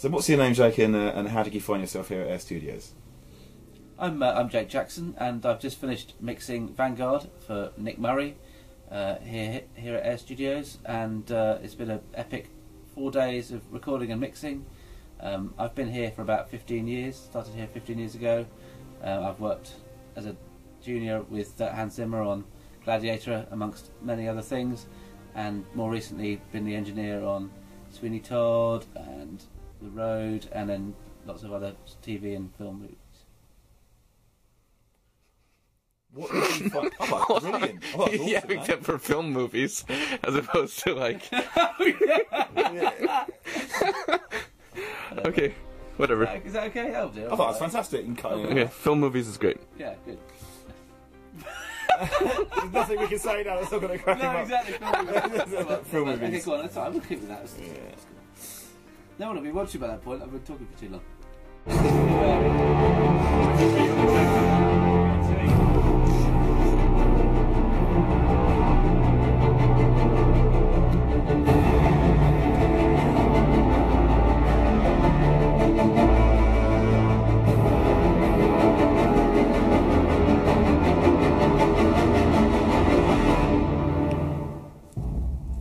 So what's your name, Jake, and how did you find yourself here at Air Studios? I'm Jake Jackson, and I've just finished mixing Vanguard for Nick Murray here at Air Studios, and it's been an epic 4 days of recording and mixing. I've been here for about 15 years, started here 15 years ago. I've worked as a junior with Hans Zimmer on Gladiator, amongst many other things, and more recently been the engineer on Sweeney Todd and The Road, and then lots of other TV and film movies. What did you find? Oh, that's brilliant. Oh, that's awesome, yeah, except for film movies, as opposed to like. yeah. Okay, whatever. Is that okay? That'll do. I thought it was fantastic. You can cut it. Okay, film movies is great. Yeah, good. There's nothing we can say now that's not going to crack him No, up. exactly. Film Okay, movies. go on. That's fine. We'll keep with that. Yeah. No one will be watching by that point. I've been talking for too long.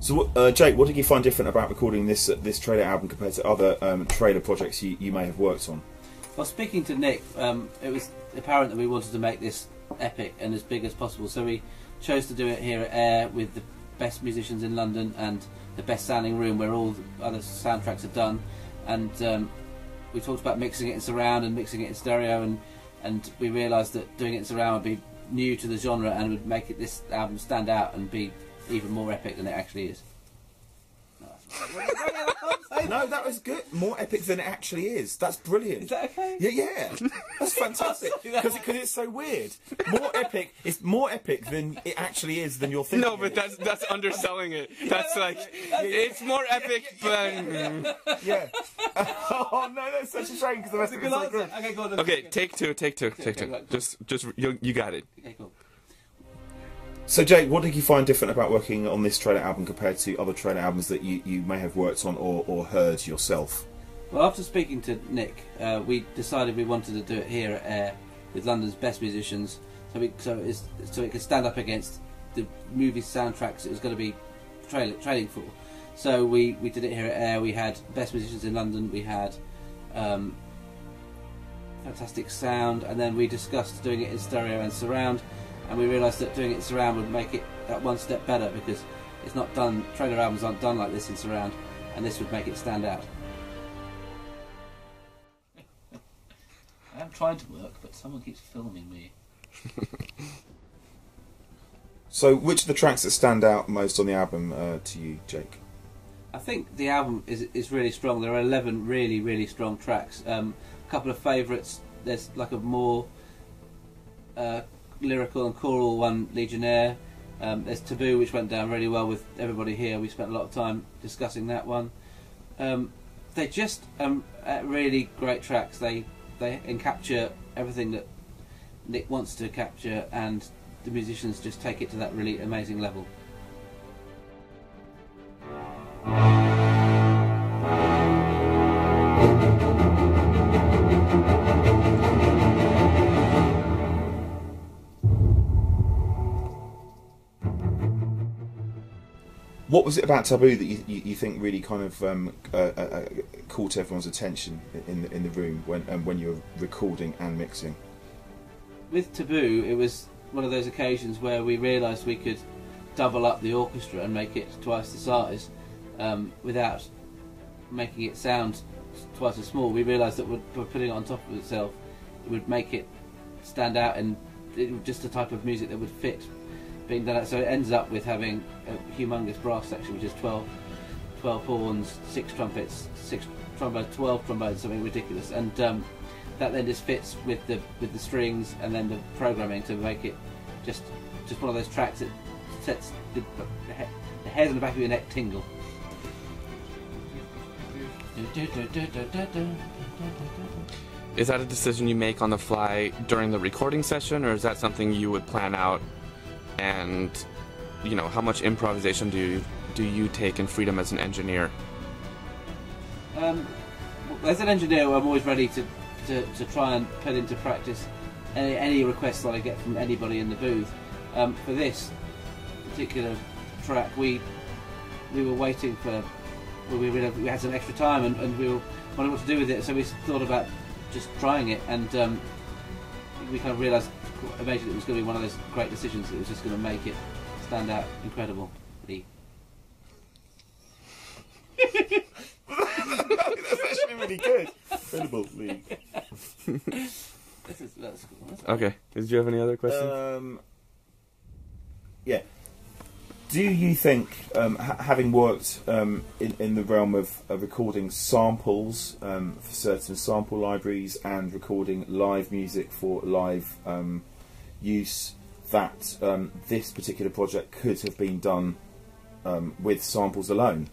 So, Jake, what did you find different about recording this trailer album compared to other trailer projects you may have worked on? Well, speaking to Nick, it was apparent that we wanted to make this epic and as big as possible, so we chose to do it here at Air with the best musicians in London and the best sounding room where all the other soundtracks are done. And we talked about mixing it in surround and mixing it in stereo, and we realised that doing it in surround would be new to the genre and would make this album stand out and be even more epic than it actually is. No, that was good. More epic than it actually is. That's brilliant. Is that okay? Yeah. That's fantastic. Because it's so weird. More epic. It's more epic than it actually is than you're thinking. No, but that's underselling it. That's like it's more epic than. Yeah. Oh no, that's such a shame because the rest of it's so good. Okay, go on. Okay, take two. right, Just you got it. Okay, cool. So, Jake, what did you find different about working on this trailer album compared to other trailer albums that you may have worked on or heard yourself? Well, after speaking to Nick, we decided we wanted to do it here at Air with London's best musicians, so it could stand up against the movie soundtracks it was going to be trailing for. So we did it here at Air. We had best musicians in London. We had fantastic sound, and then we discussed doing it in stereo and surround. And we realised that doing it in surround would make it that one step better because it's not done. Trailer albums aren't done like this in surround, and this would make it stand out. I'm trying to work, but someone keeps filming me. So, which of the tracks that stand out most on the album to you, Jake? I think the album is really strong. There are 11 really strong tracks. A couple of favourites. There's like a more lyrical and choral one, Legionnaire. There's Taboo, which went down really well with everybody here. We spent a lot of time discussing that one. They're just really great tracks. They capture everything that Nick wants to capture, and the musicians just take it to that really amazing level. What was it about Taboo that you think really kind of caught everyone's attention in the room when you were recording and mixing? With Taboo, it was one of those occasions where we realised we could double up the orchestra and make it twice the size without making it sound twice as small. We realised that by putting it on top of itself, it would make it stand out, and it was just the type of music that would fit being done. So it ends up with having a humongous brass section, which is 12 horns, 6 trumpets, 6 trombones, 12 trombones, something ridiculous, and that then just fits with the strings and then the programming to make it just one of those tracks that sets the hairs on the back of your neck tingle. Is that a decision you make on the fly during the recording session, or is that something you would plan out? And how much improvisation do you take in freedom as an engineer? as an engineer, I'm always ready to try and put into practice any requests that I get from anybody in the booth. For this particular track, we were waiting for. We had some extra time and we were wondering what to do with it, so we thought about just trying it, and we kind of realised immediately it was going to be one of those great decisions that was just going to make it stand out incredibly. That's actually really good. Incredibly. That's cool. Okay. Did you have any other questions? Yeah. Do you think, having worked in the realm of recording samples for certain sample libraries and recording live music for live use, that this particular project could have been done with samples alone?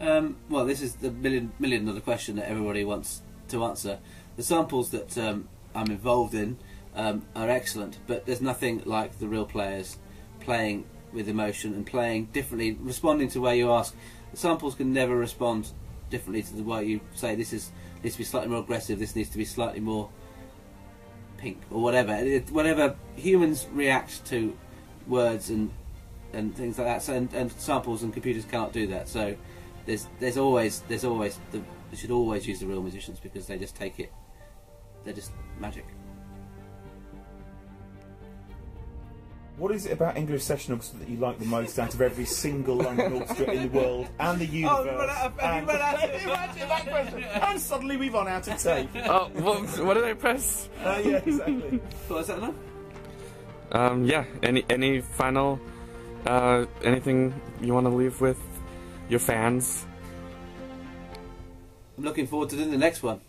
Well, this is the million-dollar question that everybody wants to answer. The samples that I'm involved in are excellent, but there's nothing like the real players playing with emotion and playing differently, responding to where you ask. The samples can never respond differently to the way you say this needs to be slightly more aggressive, this needs to be slightly more pink, or whatever. Whatever humans react to words and things like that, so, and samples and computers cannot do that. So there's always you should always use the real musicians, because they just take it. They're just magic. What is it about English session orchestra that you like the most out of every single London orchestra in the world and the universe? Imagine that question. And suddenly we've run out of tape. Oh, what did I press? Yeah, exactly. Well, is that enough? Yeah. Any final anything you want to leave with your fans? I'm looking forward to doing the next one.